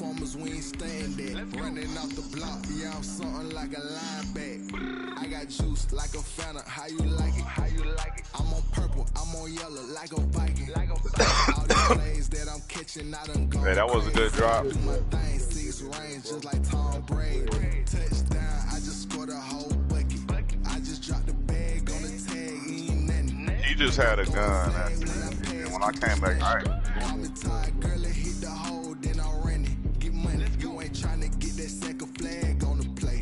performance, we ain't staying there. Running off the block, yeah, I'm something like a linebacker. I got juice like a Fanta, how you like it? How you like it? I'm on purple, I'm on yellow, like a Viking. All these plays that I'm catching, I done gone. Man, that was a good drop. Do my thing, 6 range, just like Tom Brady. Touchdown, I just scored a whole bucket. I just dropped the bag on the tag, ain't nothing. He just had a gun after me. And when I came back, all right. I'm a tired girl that hit the hole, then I ran it. Get money, you ain't trying to get that second flag on the play.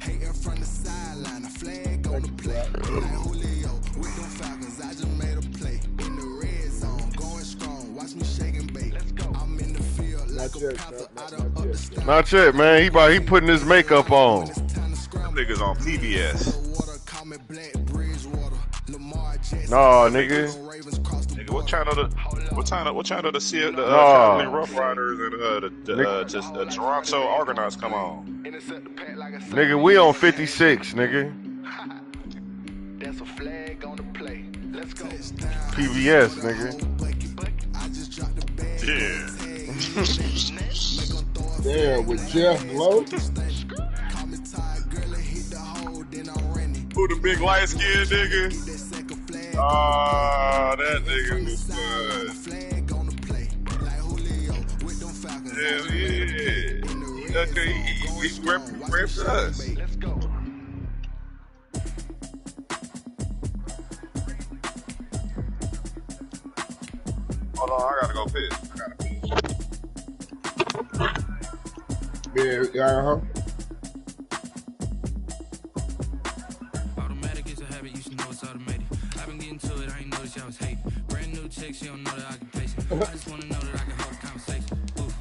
Hating from the sideline, a flag on the play. Like Julio, with them Falcons, I just made a play. In the red zone, going strong, watch me shake and bake. I'm in the field like a panther, I done up the stand. Not yet, man. He putting his makeup on. Them niggas on PBS. Nah, nigga. Nigga, what channel the Cali Rough Riders and the Toronto Argonauts come on? Nigga, we on 56, nigga. That's a flag on the play. Let's go. PBS, nigga. Yeah. Damn, with Jeff Lowe. Who the big light skinned nigga? That nigga was good. Hell yeah. Okay, he reps us. Let's go. Hold on, I gotta go piss. Yeah, Automatic is a habit, you should know it's automated. I've been getting to it, I ain't noticed y'all was hating. Brand new chick, she don't know that I can place it. I just wanna know that I can hold a conversation. Oof,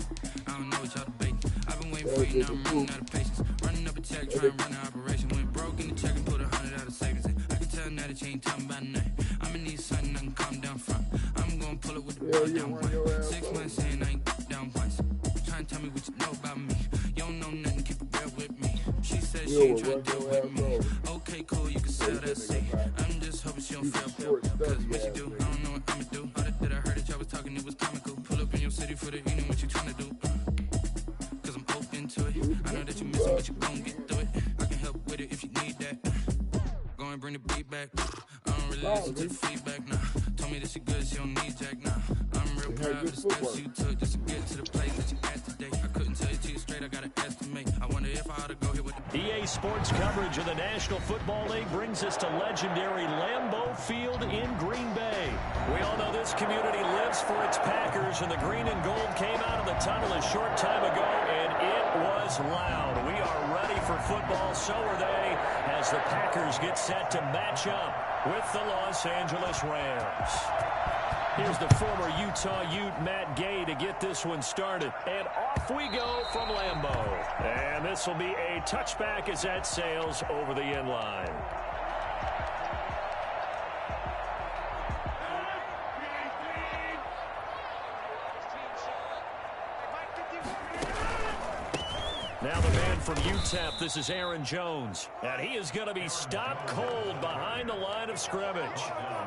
I don't know what y'all debating. I've been waiting for you, now I'm running out of patience. Running up a check, trying to run an operation. Went broke in the check and put 100 out of savings in. I can tell now that you ain't talking about nothing. I'ma need something I can calm down from. I'm gonna pull it with the ball down one. 6 months in, I ain't down once. Trying to tell me what you know about me. You don't know nothing, keep it real with me. She said she ain't trying to deal with me. Okay, cool, you can sell that seat. I'm just hoping she don't feel cause what she do, I don't know what I'ma do. All that I heard that y'all was talking, it was comical. Pull up in your city for the evening, what you trying to do? Cause I'm open to it. I know that you missing, but you gon' get through it. I can help with it if you need that. Go and bring the beat back. I don't really listen to the feedback, nah. Told me that she good, she don't need jack, nah. I'm real proud of the steps you took just to get to the place that you at today. I couldn't tell you to you straight, I gotta estimate. I wonder if I ought to go here with the EA Sports coverage of the National Football League brings us to legendary Lambeau Field in Green Bay. We all know this community lives for its Packers, and the green and gold came out of the tunnel a short time ago, and it was loud. We are ready for football, so are they, as the Packers get set to match up with the Los Angeles Rams. Here's the former Utah Ute, Matt Gay, to get this one started. And off we go from Lambeau. And this will be a touchback as that sails over the end line. Now the man from UTEP, this is Aaron Jones. And he is going to be stopped cold behind the line of scrimmage.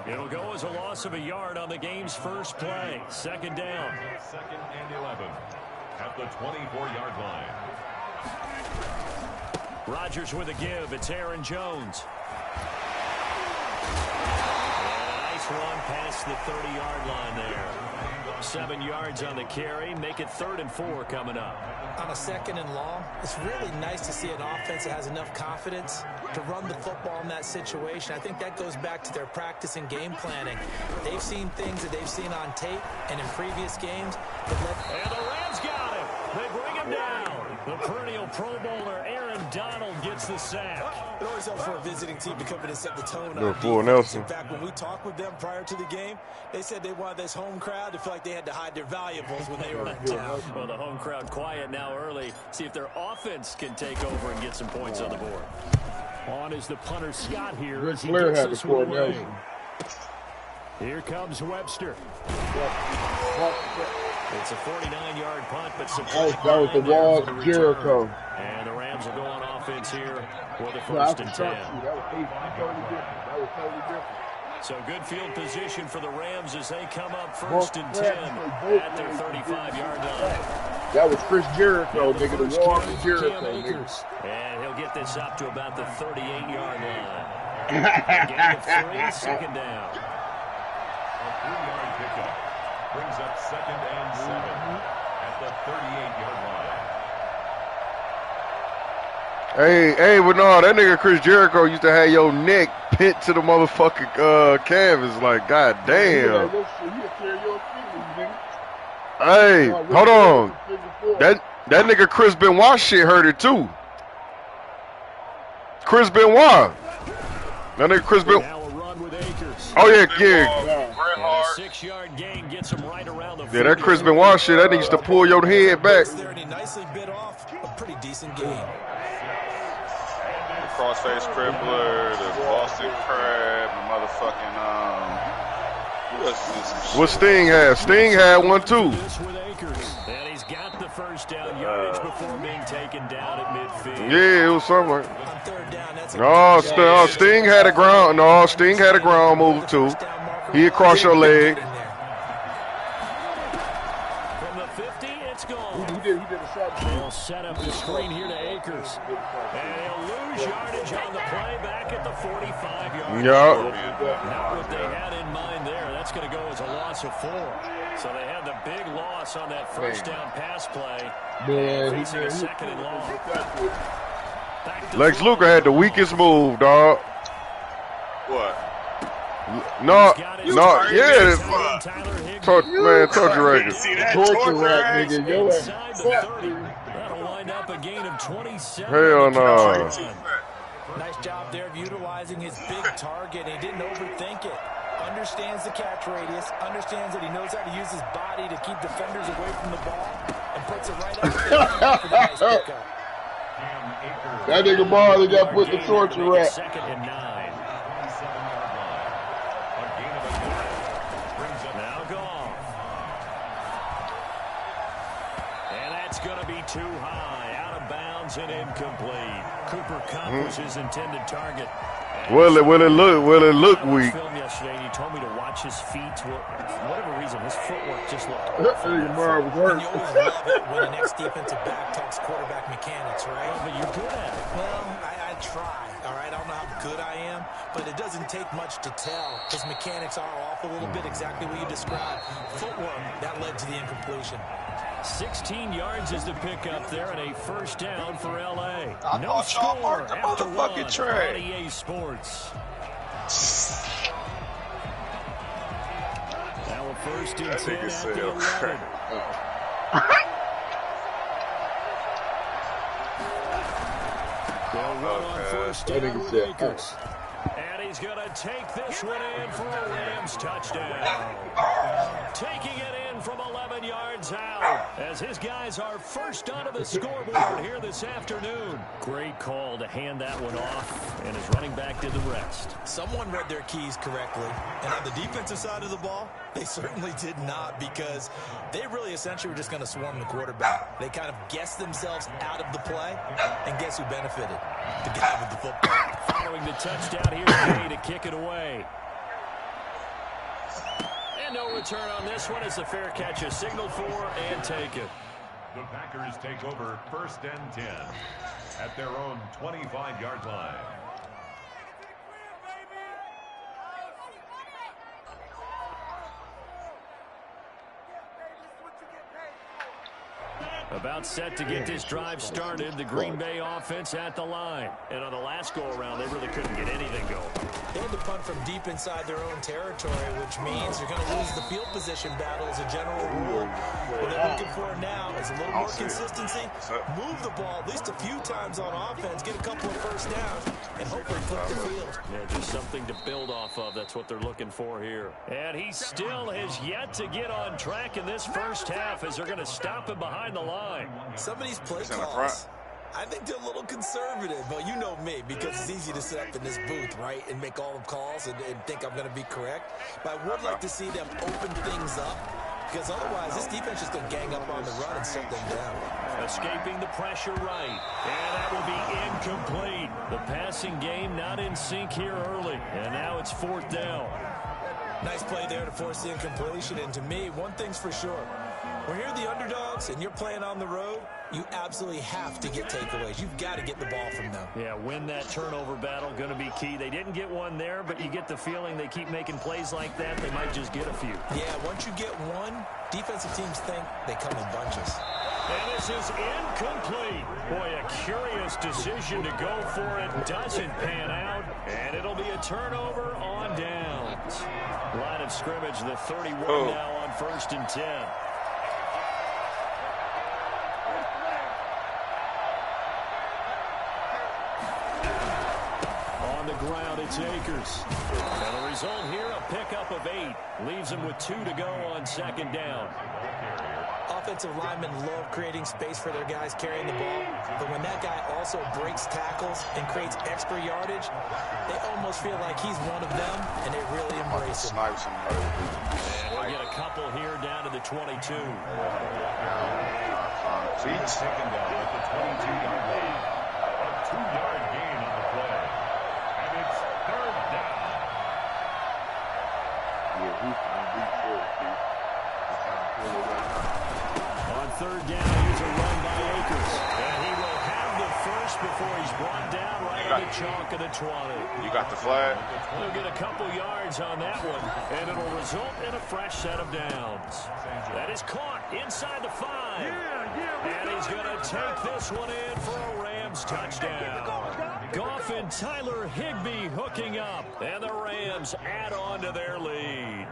It'll go as a loss of a yard on the game's first play. Second down. 2nd and 11 at the 24-yard line. Rodgers with a give. It's Aaron Jones. And a nice run past the 30-yard line there. 7 yards on the carry. Make it 3rd and 4 coming up. On a 2nd and long, it's really nice to see an offense that has enough confidence to run the football in that situation. I think that goes back to their practice and game planning. They've seen things that they've seen on tape and in previous games. And the Rams got him. They bring him down. The perennial Pro Bowler Aaron Donald gets the sack. It always helps for a visiting team to come in and set the tone Little on Full defense. Nelson. In fact, when we talked with them prior to the game, they said they wanted this home crowd to feel like they had to hide their valuables when they were in town. Well, the home crowd quiet now early. See if their offense can take over and get some points on the board. On is the punter Scott here. Ric Flair had the Fort Nelson. Here comes Webster. It's a 49-yard punt, but that was the Walls of Jericho. And the Rams will go on offense here with a 1st and 10. That was totally different. So good field position for the Rams as they come up 1st and 10 at their 35-yard line. That was Chris Jericho, nigga. The walls of Jericho, nigga. And he'll get this up to about the 38-yard line. Gain of 3, second down. A 3-yard pickup brings up 2nd and 7 at the 38-yard line. Hey, but no, that nigga Chris Jericho used to have your neck pent to the motherfucking canvas. Like, goddamn. Hey, hold on. That nigga Chris Benoit shit hurt it too. Chris Benoit. That nigga Chris Benoit. Oh yeah. 6-yard gain gets him right around the Yeah, that Chris Benoit shit, that needs to pull your head back. He nicely bit off a pretty decent game. The crossface crippler, the Boston crab, the motherfucking What Sting had? Sting had one too. And he's got the first down yardage before being taken down at midfield. Yeah, it was somewhere. On third down, that's No, Sting had a ground. No, Sting had a ground move too. He'd cross your leg. From the 50, it's gone. He did a shot. They'll set up the screen here to Akers. And he'll lose yardage on the play back at the 45-yard Yeah. Not what they had in mind there. That's going to go as a loss of 4. So they had the big loss on that first down pass play. Man, Facing a second and long. Lex Luger had the weakest move, dog. What? No, yeah. Told you right. Torture rack, nigga. Yo ass. That'll wind up a gain of 27. Hell no. nice job there of utilizing his big target. He didn't overthink it. Understands the catch radius, understands that he knows how to use his body to keep defenders away from the ball, and puts it right up there for the nice pickup. That nigga Marley got put the torture rack. 2nd and 9. Now Goff. And that's going to be too high, out of bounds and incomplete. Cooper Kupp was his intended target. Will it look weak? Film yesterday, and he told me to watch his feet. For whatever reason, his footwork just looked off. That nigga Marley was hurt. And you always love it when the next defensive back talks quarterback mechanics, right? But you're good at it. Well, I try, all right? I don't know how good I am, but it doesn't take much to tell. His mechanics are off a little bit, exactly what you described. Footwork, that led to the incompletion. 16 yards is the pickup there, and a first down for L.A. I No thought y'all score marked the after motherfucking one tray. on EA Sports. Now a first and 10 nigga at said, the 11. They'll run on first That down nigga with said, Akers. And he's going to take this one in for a Rams touchdown. Taking it in from 11 yards out as his guys are first onto the scoreboard here this afternoon. Great call to hand that one off, and his running back did the rest. Someone read their keys correctly, and on the defensive side of the ball, they certainly did not, because they really essentially were just going to swarm the quarterback. They kind of guessed themselves out of the play, and guess who benefited? The guy with the football. Following the touchdown, here's Gay to kick it away. And no return on this one. It's a fair catch, a signal for, and take it. The Packers take over 1st and 10 at their own 25-yard line. About set to get this drive started, the Green Bay offense at the line. And on the last go-around, they really couldn't get anything going. They had to punt from deep inside their own territory, which means you're going to lose the field position battle as a general rule. What they're looking for now is a little more consistency, move the ball at least a few times on offense, get a couple of first downs, and hopefully flip the field. Yeah, just something to build off of. That's what they're looking for here. And he still has yet to get on track in this first half as they're going to stop him behind the line. Some of these play He's in the calls, I think they're a little conservative. Well, you know me, because it's easy to sit up in this booth, right, and make all the calls and think I'm going to be correct. But I would like to see them open things up, because otherwise this defense is going to gang up on the run and shut them down. Escaping the pressure right, and that will be incomplete. The passing game not in sync here early, and now it's 4th down. Nice play there to force the incompletion, and to me, one thing's for sure. When you're the underdogs and you're playing on the road, you absolutely have to get takeaways. You've got to get the ball from them. Yeah, win that turnover battle, going to be key. They didn't get one there, but you get the feeling they keep making plays like that, they might just get a few. Yeah, once you get one, defensive teams think they come in bunches. And this is incomplete. Boy, a curious decision to go for it. Doesn't pan out, and it'll be a turnover on downs. Line of scrimmage, the 31 now on 1st and 10. On the ground, it's Akers. And the result here, a pickup of 8. Leaves him with 2 to go on 2nd down. Offensive linemen love creating space for their guys carrying the ball, but when that guy also breaks tackles and creates extra yardage, they almost feel like he's one of them, and they really embrace him. And we'll get a couple here down to the 22. Second down at the 22-yard line. A 2-yard gain on the play. And it's 3rd down. On 3rd down, here's a run by Akers. And he will have the first before he's brought down right on the chalk of the 20. You got the flag? He'll get a couple yards on that one, and it'll result in a fresh set of downs. That is caught inside the 5. And he's going to take this one in for a Rams touchdown. Goff and Tyler Higbee hooking up, and the Rams add on to their lead.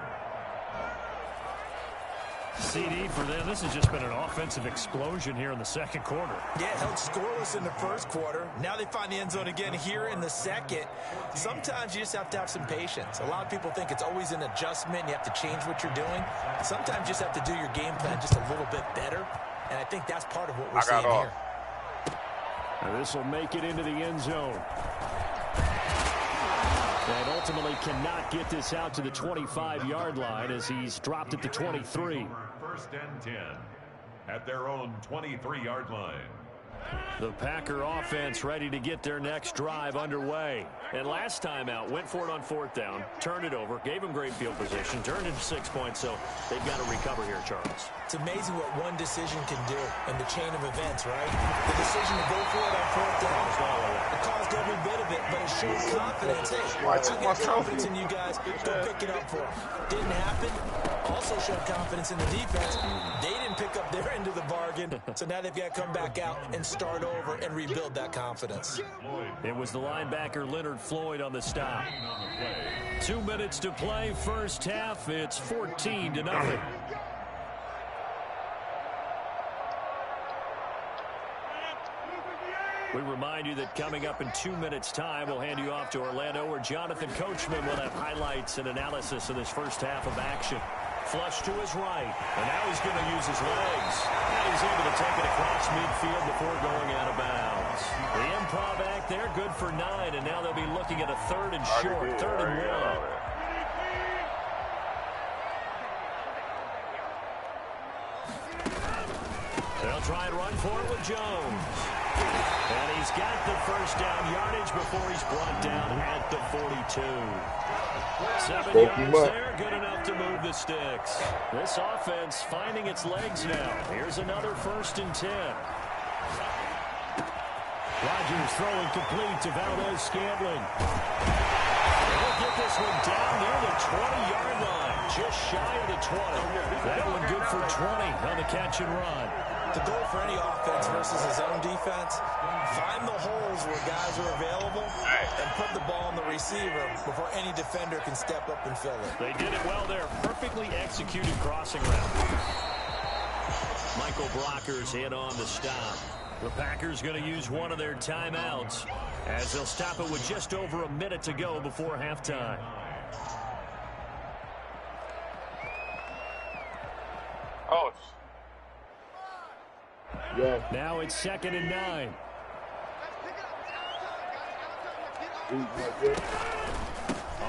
CD for them. This has just been an offensive explosion here in the 2nd quarter. Yeah, held scoreless in the 1st quarter. Now they find the end zone again here in the 2nd. Sometimes you just have to have some patience. A lot of people think it's always an adjustment. You have to change what you're doing. Sometimes you just have to do your game plan just a little bit better. And I think that's part of what we're seeing here. And this will make it into the end zone. And ultimately cannot get this out to the 25-yard line as he's dropped it to 23. 1st and 10 at their own 23-yard line. The Packer offense ready to get their next drive underway. And last time out, went for it on 4th down, turned it over, gave them great field position, turned into 6 points, so they've got to recover here, Charles. It's amazing what one decision can do in the chain of events, right? The decision to go for it on 4th down. It caused every bit of it, but it showed confidence. Hey, I got confidence in you guys. Go pick it up for them. Didn't happen. Also showed confidence in the defense. They didn't pick up their end of the bargain, so now they've got to come back out and start over and rebuild that confidence. It was the linebacker Leonard Floyd on the stop. 2 minutes to play, 1st half. It's 14-0. We remind you that coming up in 2 minutes' time, we'll hand you off to Orlando, where Jonathan Coachman will have highlights and analysis of this 1st half of action. Flush to his right, and now he's going to use his legs. And he's able to take it across midfield before going out of bounds. The improv act there, good for 9, and now they'll be looking at a 3rd and short, 3rd and 1. They'll try and run for it with Jones. And he's got the 1st down yardage before he's brought down at the 42. 7 yards there, good enough to move the sticks. This offense finding its legs now. Here's another 1st and 10. Rodgers throwing complete to Valdez-Scantling. He'll get this one down near the 20-yard line, just shy of the 20. That one good for 20 on the catch and run. The goal for any offense versus his own defense, find the holes where guys are available and put the ball on the receiver before any defender can step up and fill it. They did it well there. Perfectly executed crossing route. Michael Brockers in on the stop. The Packers going to use one of their timeouts as they'll stop it with just over a minute to go before halftime. Oh, yeah. Now it's 2nd and 9.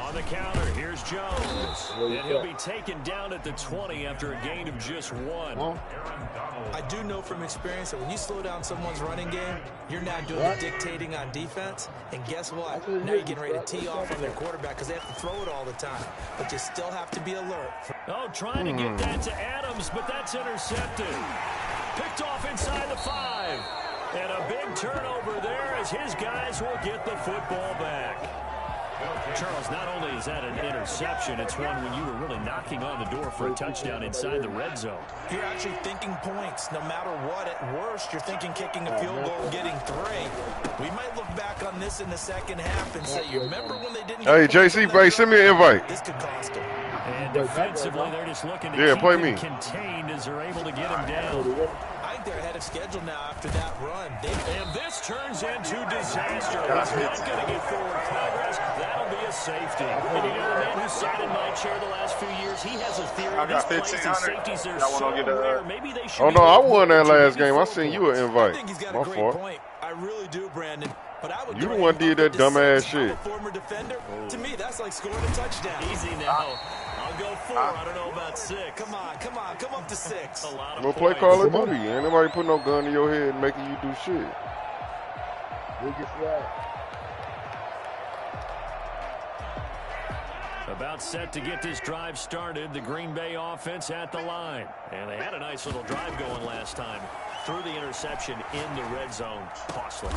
On the counter, here's Jones. And he'll be taken down at the 20 after a gain of just 1. I do know from experience that when you slow down someone's running game, you're now doing the dictating on defense. And guess what? Now you're getting ready to tee off on their quarterback because they have to throw it all the time. But you still have to be alert. Oh, trying to get that to Adams, but that's intercepted. Picked off inside the 5. And a big turnover there as his guys will get the football back. Charles, not only is that an interception, it's one when you were really knocking on the door for a touchdown inside the red zone. You're actually thinking points. No matter what, at worst, you're thinking kicking a field goal and getting 3. We might look back on this in the second half and say, you remember when they didn't Hey, JC, Bay, send me an invite. This could cost them. And defensively, they're just looking to keep him contained as they're able to get him down. I think they're ahead of schedule now after that run. And this turns into disaster. He's not going to get forward progress. That'll be a safety. And you know, the man who sat in my chair the last few years, he has a theory. I got these plays and safeties are so rare. Maybe they should. Oh, no, I won that last game. I sent you an invite. I think he's got My a great fault. point. I really do, Brandon. But I would You the one did that dumbass shit. A former defender. To me, that's like scoring a touchdown. Easy now. I'll go 4. I don't know about 6. Come up to 6. A lot of We'll play Call of Duty. Ain't nobody putting no gun in your head and making you do shit. About set to get this drive started. The Green Bay offense at the line. And they had a nice little drive going last time. Through the interception in the red zone. Costly.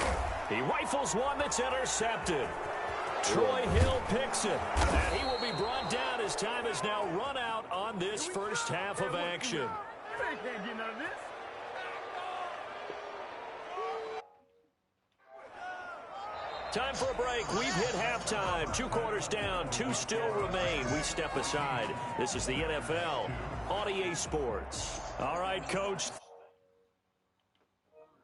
He rifles one that's intercepted. Troy Hill picks it. And he will be brought down as time has now run out on this first half of action. Time for a break. We've hit halftime. 2 quarters down. 2 still remain. We step aside. This is the NFL on EA Sports. All right, Coach.